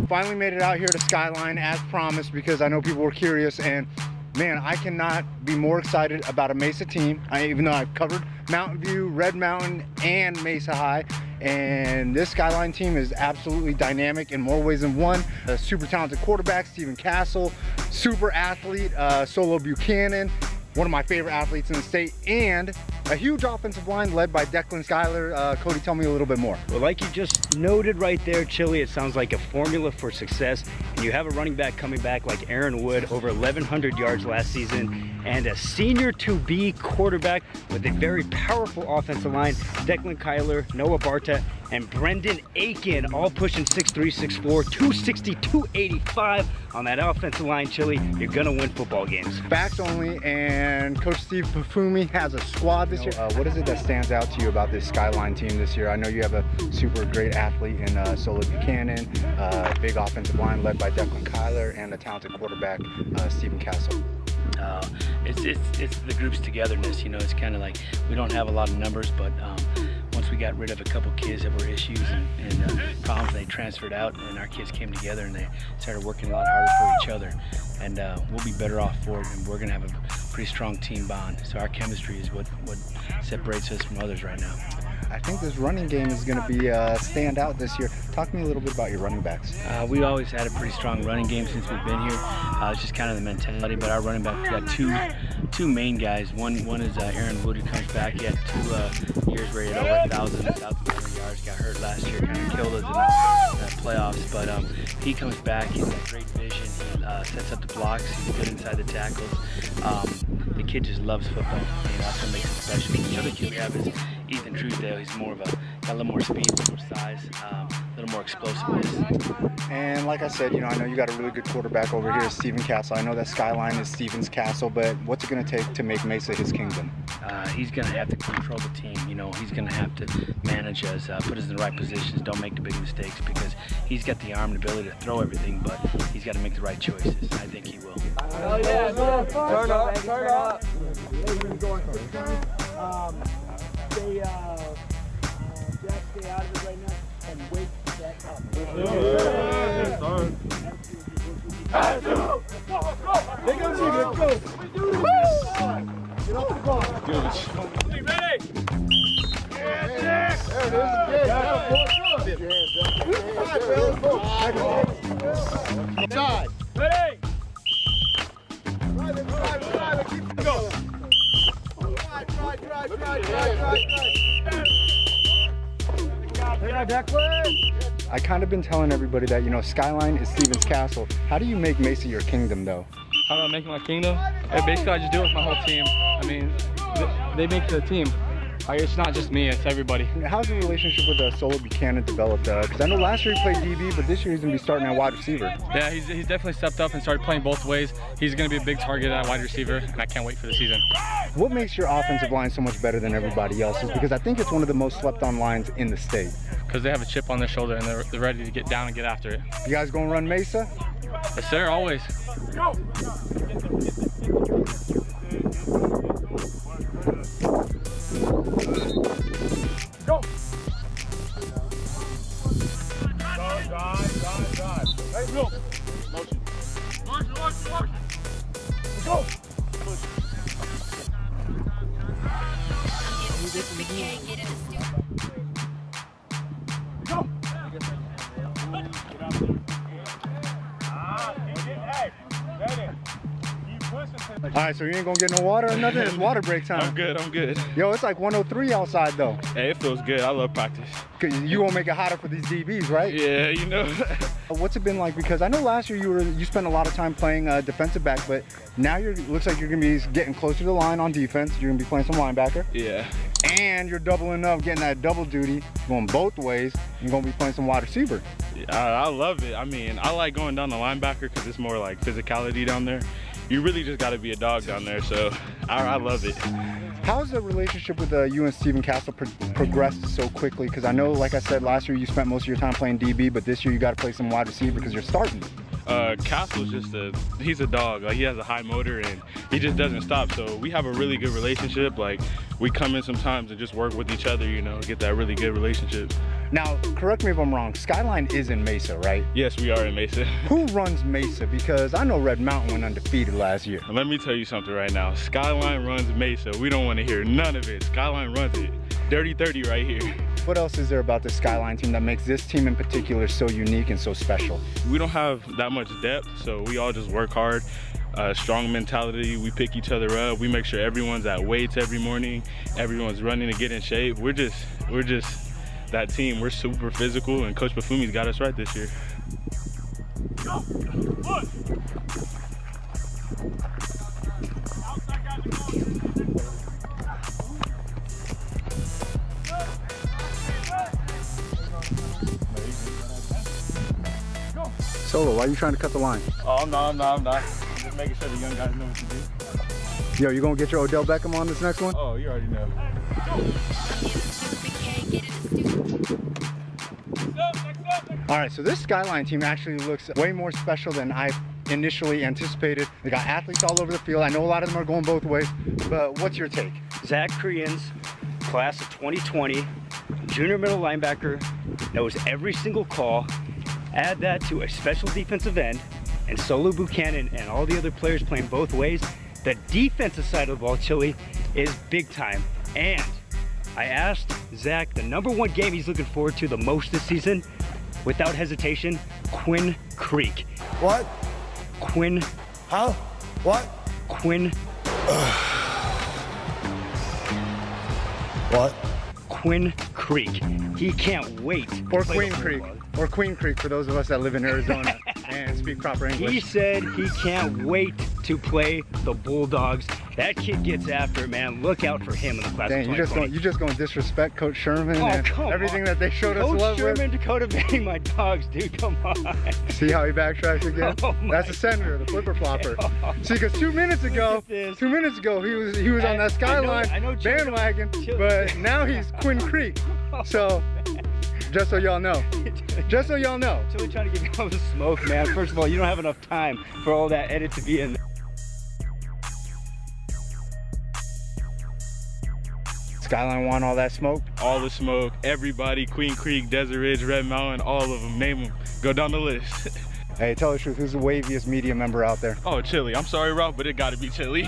Finally made it out here to Skyline as promised because I know people were curious, and man, I cannot be more excited about a Mesa team. Even though I've covered Mountain View, Red Mountain, and Mesa High, and this Skyline team is absolutely dynamic in more ways than one. A super talented quarterback, Stephen Castle, super athlete, Solo Buchanan, one of my favorite athletes in the state, and a huge offensive line led by Declan Schuyler. Cody, tell me a little bit more. Well, like you just noted right there, Chili, it sounds like a formula for success. And you have a running back coming back like Aaron Wood, over 1,100 yards last season, and a senior to-be quarterback with a very powerful offensive line, Declan Schuyler, Noah Barta, and Brendan Aiken, all pushing 6'3", 6'4", 260, 285 on that offensive line, Chili. You're gonna win football games. Backs only, and Coach Steve Pafumi has a squad this year. What is it that stands out to you about this Skyline team this year? I know you have a super great athlete in Solo Buchanan, big offensive line led by Declan Schuyler, and a talented quarterback, Stephen Castle. It's the group's togetherness. You know, it's kind of like we don't have a lot of numbers, but once we got rid of a couple kids that were issues and problems, they transferred out, and our kids came together and they started working a lot harder for each other. And we'll be better off for it, and we're gonna have a pretty strong team bond. So our chemistry is what separates us from others right now. I think this running game is going to be stand out this year. Talk to me a little bit about your running backs. We always had a pretty strong running game since we've been here. It's just kind of the mentality, but our running back, we got two main guys. One is Aaron Wood, who comes back. He had 2 years where he had over 1,000 yards, got hurt last year, kind of killed us in the playoffs, but he comes back. He's got great vision. He sets up the blocks. He's good inside the tackles. The kid just loves football, and that's what makes him special. The other kid we have is Ethan Truesdale. He's more of got a little more speed, a little more size, a little more explosiveness. And like I said, you know, I know you got a really good quarterback over here, Stephen Castle. I know that Skyline is Stephen's castle, but what's it going to take to make Mesa his kingdom? He's going to have to control the team. You know, he's going to have to manage us, put us in the right positions, don't make the big mistakes, because he's got the arm and ability to throw everything, but he's got to make the right choices. I think he will. Oh yeah, turn up, turn up. Stay out of it right now and wake that up. They got you, let's go. Get off the ball. Good. You ready? There it is. Side. Ready? Keep going. I kind of been telling everybody that, you know, Skyline is Stephen's castle. How do you make Mesa your kingdom, though? How do I make my kingdom? Basically, I just do it with my whole team. I mean, they make the team. It's not just me, it's everybody. How's the relationship with Solo Buchanan developed? Because I know last year he played DB, but this year he's going to be starting at wide receiver. Yeah, he's definitely stepped up and started playing both ways. He's going to be a big target at wide receiver, and I can't wait for the season. What makes your offensive line so much better than everybody else's? Because I think it's one of the most slept on lines in the state. Because they have a chip on their shoulder and they're ready to get down and get after it. You guys going to run Mesa? Yes, sir, always. Go! Go! Drive. Hey, go! Motion. Go! All right, so you ain't gonna get no water or nothing? It's water break time. I'm good. Yo, it's like 103 outside though. Hey, it feels good. I love practice. Cause you won't make it hotter for these DBs, right? Yeah, you know. What's it been like? Because I know last year you spent a lot of time playing defensive back, but now looks like you're gonna be getting closer to the line on defense. You're gonna be playing some linebacker. Yeah. And you're doubling up, getting that double duty, going both ways. You're gonna be playing some wide receiver. I love it. I mean, I like going down the linebacker because it's more like physicality down there. You really just got to be a dog down there, so I love it. How's the relationship with you and Stephen Castle progressed so quickly? Because I know, like I said, last year you spent most of your time playing DB, but this year you got to play some wide receiver because you're starting. Castle's he's a dog. Like, he has a high motor and he just doesn't stop. So we have a really good relationship. Like, we come in sometimes and just work with each other, you know, get that really good relationship. Now, correct me if I'm wrong, Skyline is in Mesa, right? Yes, we are in Mesa. Who runs Mesa? Because I know Red Mountain went undefeated last year. Let me tell you something right now. Skyline runs Mesa. We don't want to hear none of it. Skyline runs it. Dirty 30 right here. What else is there about the Skyline team that makes this team in particular so unique and so special? We don't have that much depth, so we all just work hard. Strong mentality, we pick each other up. We make sure everyone's at weights every morning. Everyone's running to get in shape. We're just that team. We're super physical, and Coach Bafumi's got us right this year. Go. Push. Solo, why are you trying to cut the line? Oh, I'm not. I'm just making sure the young guys know what to do. Yo, you gonna get your Odell Beckham on this next one? Oh, you already know. All right, so this Skyline team actually looks way more special than I initially anticipated. They got athletes all over the field. I know a lot of them are going both ways, but what's your take? Zach Creans, class of 2020, junior middle linebacker, knows every single call. Add that to a special defensive end and Solo Buchanan and all the other players playing both ways. The defensive side of the ball, Chili, is big time. And I asked Zach the #1 game he's looking forward to the most this season, without hesitation, Quinn Creek. What? Quinn. How? What? Quinn. What? Quinn Creek. He can't wait. Or Queen Creek. Or Queen Creek for those of us that live in Arizona and speak proper English. He said he can't wait to play the Bulldogs. That kid gets after it, man. Look out for him in the class of 2020. You just going to disrespect Coach Sherman Oh, and come everything on. that they showed us Coach love Sherman, Dakota Benning, my dogs, dude, come on. See how he backtracks again? Oh my That's the senator, the flipper flopper. See, because 2 minutes ago, this. 2 minutes ago, he was on that Skyline I know bandwagon, but now he's Quinn Creek. So, just so y'all know. Just so y'all know. Chili trying to give you all the smoke, man. First of all, you don't have enough time for all that edit to be in there. Skyline want all that smoke? All the smoke, everybody, Queen Creek, Desert Ridge, Red Mountain, all of them, name them. Go down the list. Hey, tell the truth, who's the waviest media member out there? Oh, Chili. I'm sorry, Ralph, but it gotta be Chili.